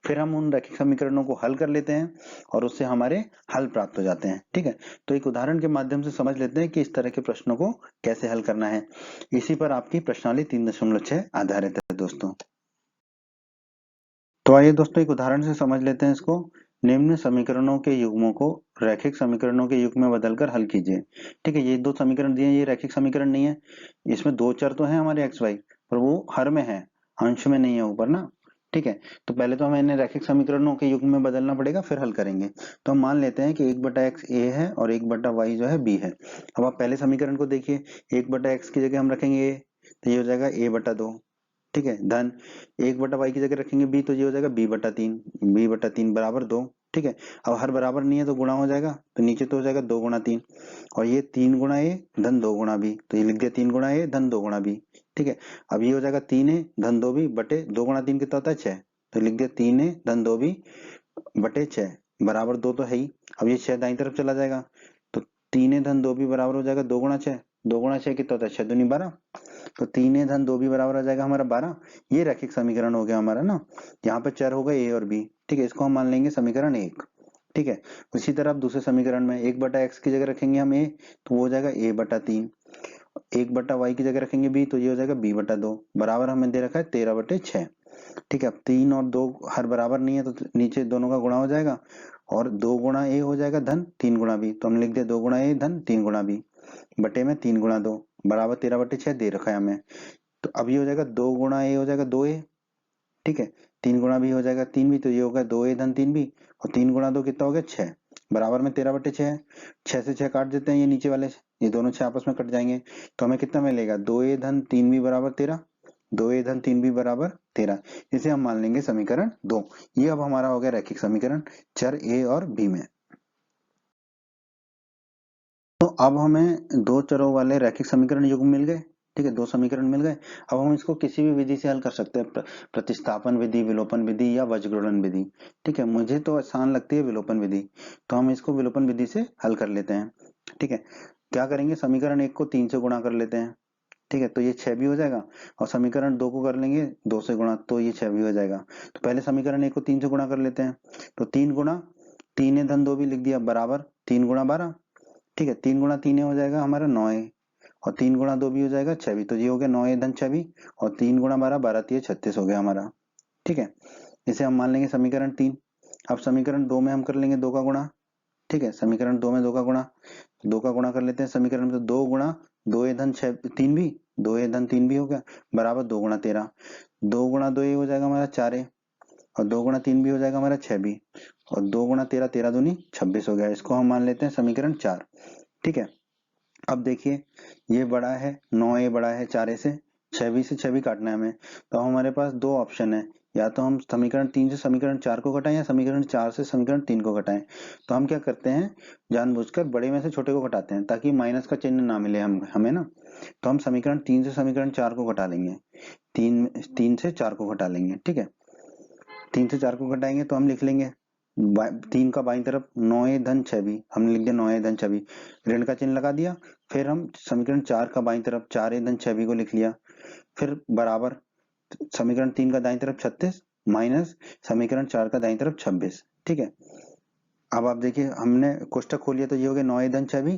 फिर हम उन रैखिक समीकरणों को हल कर लेते हैं और उससे हमारे हल प्राप्त हो जाते हैं। ठीक है, तो एक उदाहरण के माध्यम से समझ लेते हैं कि इस तरह के प्रश्नों को कैसे हल करना है। इसी पर आपकी प्रश्नावली 3.6 आधारित है दोस्तों। तो आइए दोस्तों एक उदाहरण से समझ लेते हैं इसको। निम्न समीकरणों के युग्मों को रैखिक समीकरणों के युग्म में बदलकर हल कीजिए। ठीक है, ये दो समीकरण दिए, ये रैखिक समीकरण नहीं है, इसमें दो चर तो हैं हमारे एक्स वाई, पर वो हर में है, अंश में नहीं है ऊपर ना। ठीक है, तो पहले तो हमें इन्हें रैखिक समीकरणों के युग्म में बदलना पड़ेगा, फिर हल करेंगे। तो हम मान लेते हैं कि 1/x a है और 1/y जो है b है। अब आप पहले समीकरण को देखिए, 1/x की जगह हम रखेंगे a, तो ये हो जाएगा a/2। ठीक है, धन 1/y की जगह रखेंगे b, तो ये हो जाएगा b/3 बराबर 2। ठीक है, अब हर बराबर नहीं है तो गुणा हो जाएगा, तो नीचे तो हो जाएगा 2 गुणा 3, और ये 3 गुणा a धन 2 गुणा b, तो ये लिख दिया 3 गुणा a धन 2 गुणा b। ठीक है, अब ये हो जाएगा 3a धन 2b बटे 2 गुणा 3 कितना होता है 6, तो लिख दिया 3a धन 2b बटे 6 बराबर 2 तो है ही। अब ये 6 दाईं तरफ चला जाएगा, तो 3 धन 2 भी बराबर हो जाएगा 2 गुणा 6, 2 गुणा 6 कितना होता है 6 दूनी 12, तो 3 धन 2 भी बराबर हो जाएगा हमारा 12। ये रैखिक समीकरण हो गया हमारा ना, यहाँ पे चर हो गए a और b, ठीक है, इसको हम मान लेंगे समीकरण 1, ठीक है। उसी तरह दूसरे समीकरण में 1 बटा x की जगह रखेंगे हम a, तो वो हो जाएगा a बटा 3, 1 बटा y की जगह रखेंगे b, तो ये हो जाएगा b बटा 2, बराबर हमें दे रखा है 13 बटे 6, ठीक है। अब 3 और 2 हर बराबर नहीं है, तो नीचे दोनों का गुणा हो जाएगा, और 2 गुणा a हो जाएगा धन 3 गुणा b, तो हम लिख दिया 2 गुणा a धन 3 गुणा b बटे में 3 गुणा 2 बराबर 13 बटे 6 दे रखा है हमें। तो अब ये हो जाएगा 2 गुणा a हो जाएगा 2a, ठीक है, 3 गुणा b हो जाएगा 3b, तो ये होगा 2a धन 3b, और 3 गुणा 2 कितना हो गया 6, बराबर में 13 बटे 6 है। 6 से 6 काट देते हैं, ये नीचे वाले ये दोनों 6 आपस में कट जाएंगे, तो हमें कितना मिलेगा 2a धन 3b बराबर 13, 2a धन 3b बराबर 13, इसे हम मान लेंगे समीकरण 2। ये अब हमारा हो गया रैखिक समीकरण चर a और b में। तो अब हमें दो चरों वाले रैखिक समीकरण युग्म मिल गए, ठीक है, दो समीकरण मिल गए। अब हम इसको किसी भी विधि से हल कर सकते हैं, प्रतिस्थापन विधि, विलोपन विधि या वज्रगुणन विधि, ठीक है। मुझे तो आसान लगती है विलोपन विधि, तो हम इसको विलोपन विधि से हल कर लेते हैं, ठीक है। क्या करेंगे, समीकरण 1 को 3 से गुणा कर लेते हैं, ठीक है, तो ये 6 भी हो जाएगा, और समीकरण 2 को कर लेंगे 2 से गुणा, तो ये 6 भी हो जाएगा। तो पहले समीकरण 1 को 3 से गुणा कर लेते हैं, तो 3 गुणा 3 धन 2 भी लिख दिया बराबर 3 गुणा 12, ठीक है, 3 गुणा 3 हो जाएगा हमारा 9, और 3 गुणा 2 भी हो जाएगा 6 भी, तो ये हो गया 9 धन 6 भी, और 3 गुणा 12 12 3 36 हो गया हमारा, ठीक है। इसे हम मान लेंगे समीकरण 3। अब समीकरण 2 में हम कर लेंगे 2 का गुणा, ठीक है, समीकरण 2 में 2 का गुणा, 2 का गुणा कर लेते हैं समीकरण में, तो 2 गुणा 2 धन 6 3 भी, 2 धन 3 भी हो गया बराबर 2 गुणा 13, 2 गुणा 2 हो जाएगा हमारा 4, और 2 गुणा 3 भी हो जाएगा हमारा 6 भी, और 2 गुणा 13 13 दूनी 26 हो गया। इसको हम मान लेते हैं समीकरण 4, ठीक है। अब देखिए ये बड़ा है 9a बड़ा है 4a से, 6b से 6b काटना है हमें, तो हमारे पास दो ऑप्शन है, या तो हम समीकरण 3 से समीकरण 4 को घटाएं या समीकरण 4 से समीकरण 3 को घटाएं। तो हम क्या करते हैं, जानबूझकर बड़े में से छोटे को घटाते हैं ताकि माइनस का चिन्ह ना मिले हमें ना। तो हम समीकरण 3 से समीकरण 4 को घटा लेंगे, 3 से 4 को घटा लेंगे, ठीक है। 3 से 4 को घटाएंगे तो हम लिख लेंगे 3 का बाईं तरफ 9 धन 6 भी, हमने लिख दिया 9 धन 6 भी, ऋण का चिन्ह लगा दिया, फिर हम समीकरण 4 का बाईं तरफ 4 धन 6 भी को लिख लिया, फिर बराबर समीकरण 3 का दाईं तरफ 36 माइनस समीकरण 4 का दाईं तरफ 26, ठीक है। अब आप देखिए हमने कोष्टक खोलिया, तो ये हो गया 9 धन 6 भी,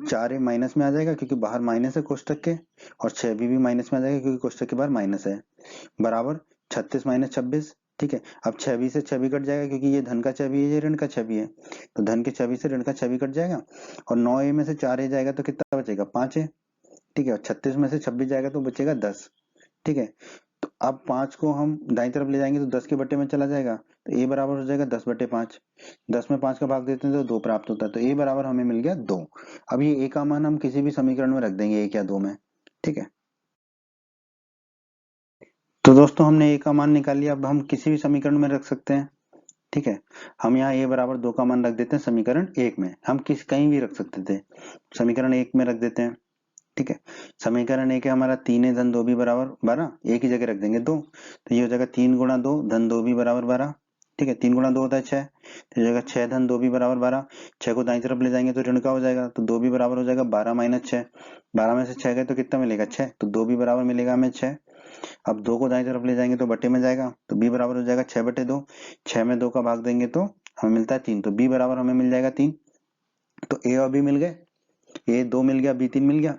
4 माइनस में आ जाएगा क्योंकि बाहर माइनस है कोष्टक के, और 6 भी माइनस में आ जाएगा क्योंकि कोष्टक के बाहर माइनस है, बराबर 36 माइनस 26, ठीक है। अब 6 भी से 6 भी कट जाएगा क्योंकि ये धन का 6 भी है, ये ऋण का 6 भी है, तो धन के 6 भी से ऋण का 6 भी कट जाएगा, और 9a में से 4a जाएगा तो कितना बचेगा 5a, ठीक है, और 36 में से 26 जाएगा तो बचेगा 10, ठीक है। तो अब 5 को हम दाईं तरफ ले जाएंगे तो 10 के बट्टे में चला जाएगा, तो a बराबर हो जाएगा 10 बटे 5, 10 में 5 का भाग देते हैं तो 2 प्राप्त होता है, तो a बराबर हमें मिल गया 2। अब ये a का मान हम किसी भी समीकरण में रख देंगे 1 या 2 में, ठीक है। तो दोस्तों हमने a का मान निकाल लिया, अब हम किसी भी समीकरण में रख सकते हैं, ठीक है। हम यहाँ a बराबर 2 का मान रख देते हैं समीकरण 1 में, हम कहीं भी रख सकते थे, समीकरण 1 में रख देते हैं, ठीक है। समीकरण 1 है हमारा 3 धन 2 भी बराबर 12, एक ही जगह रख देंगे 2, तो ये हो जाएगा 3 गुणा 2 धन 2 भी बराबर 12, ठीक है, 3 गुणा 2 होता है 6, तो ये हो जाएगा 6 धन 2 भी बराबर 12, 6 को दाईं तरफ ले जाएंगे तो ऋण का हो जाएगा, तो 2 भी बराबर हो जाएगा 12 माइनस 6, 12 में से 6 गए तो कितना मिलेगा 6, तो 2 भी बराबर मिलेगा हमें 6। अब 2 को दाईं तरफ ले जाएंगे तो बटे में जाएगा, तो b बराबर हो जाएगा 6 बटे 2, 6 में 2 का भाग देंगे तो हमें मिलता है 3, तो b बराबर हमें मिल जाएगा 3। तो a और b मिल गए, a 2 मिल गया, b 3 मिल गया।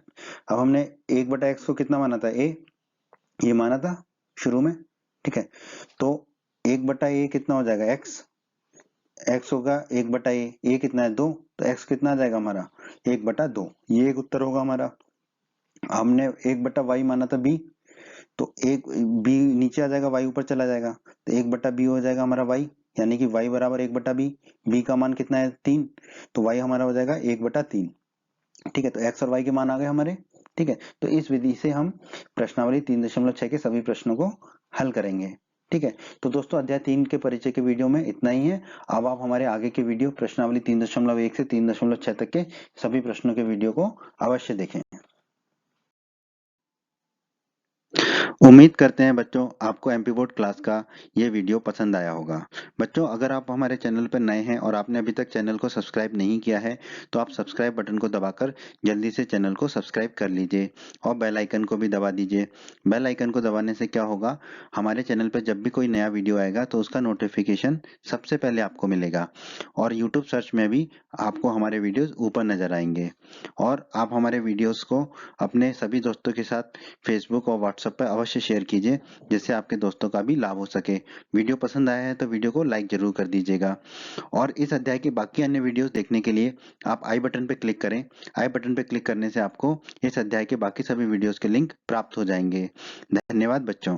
अब हमने 1 बटा x को कितना माना था, a ये माना था शुरू में, ठीक है। तो 1 बटा a कितना हो जाएगा x होगा 1 बटा a कितना है 2, तो x कितना आ जाएगा हमारा 1 बटा 2, ये एक उत्तर होगा हमारा। हमने 1 बटा y माना था b, तो एक b नीचे आ जाएगा y ऊपर चला जाएगा, तो 1 बटा b हो जाएगा हमारा y, यानी कि y बराबर 1 बटा b का मान कितना है 3, तो y हमारा हो जाएगा 1 बटा 3, ठीक है। तो x और y के मान आ गए हमारे, ठीक है। तो इस विधि से हम प्रश्नावली 3.6 के सभी प्रश्नों को हल करेंगे, ठीक है। तो दोस्तों अध्याय 3 के परिचय के वीडियो में इतना ही है। अब आप हमारे आगे के वीडियो प्रश्नावली 3.1 से 3.6 तक के सभी प्रश्नों के वीडियो को अवश्य देखें। उम्मीद करते हैं बच्चों आपको एमपी बोर्ड क्लास का ये वीडियो पसंद आया होगा। बच्चों अगर आप हमारे चैनल पर नए हैं और आपने अभी तक चैनल को सब्सक्राइब नहीं किया है तो आप सब्सक्राइब बटन को दबाकर जल्दी से चैनल को सब्सक्राइब कर लीजिए और बेल आइकन को भी दबा दीजिए। बेल आइकन को दबाने से क्या होगा, हमारे चैनल पर जब भी कोई नया वीडियो आएगा तो उसका नोटिफिकेशन सबसे पहले आपको मिलेगा और यूट्यूब सर्च में भी आपको हमारे वीडियोज ऊपर नजर आएंगे। और आप हमारे वीडियोज को अपने सभी दोस्तों के साथ फेसबुक और व्हाट्सएप पर अवश्य शेयर कीजिए जिससे आपके दोस्तों का भी लाभ हो सके। वीडियो पसंद आया है तो वीडियो को लाइक जरूर कर दीजिएगा और इस अध्याय के बाकी अन्य वीडियोस देखने के लिए आप आई बटन पर क्लिक करें। आई बटन पर क्लिक करने से आपको इस अध्याय के बाकी सभी वीडियोस के लिंक प्राप्त हो जाएंगे। धन्यवाद बच्चों।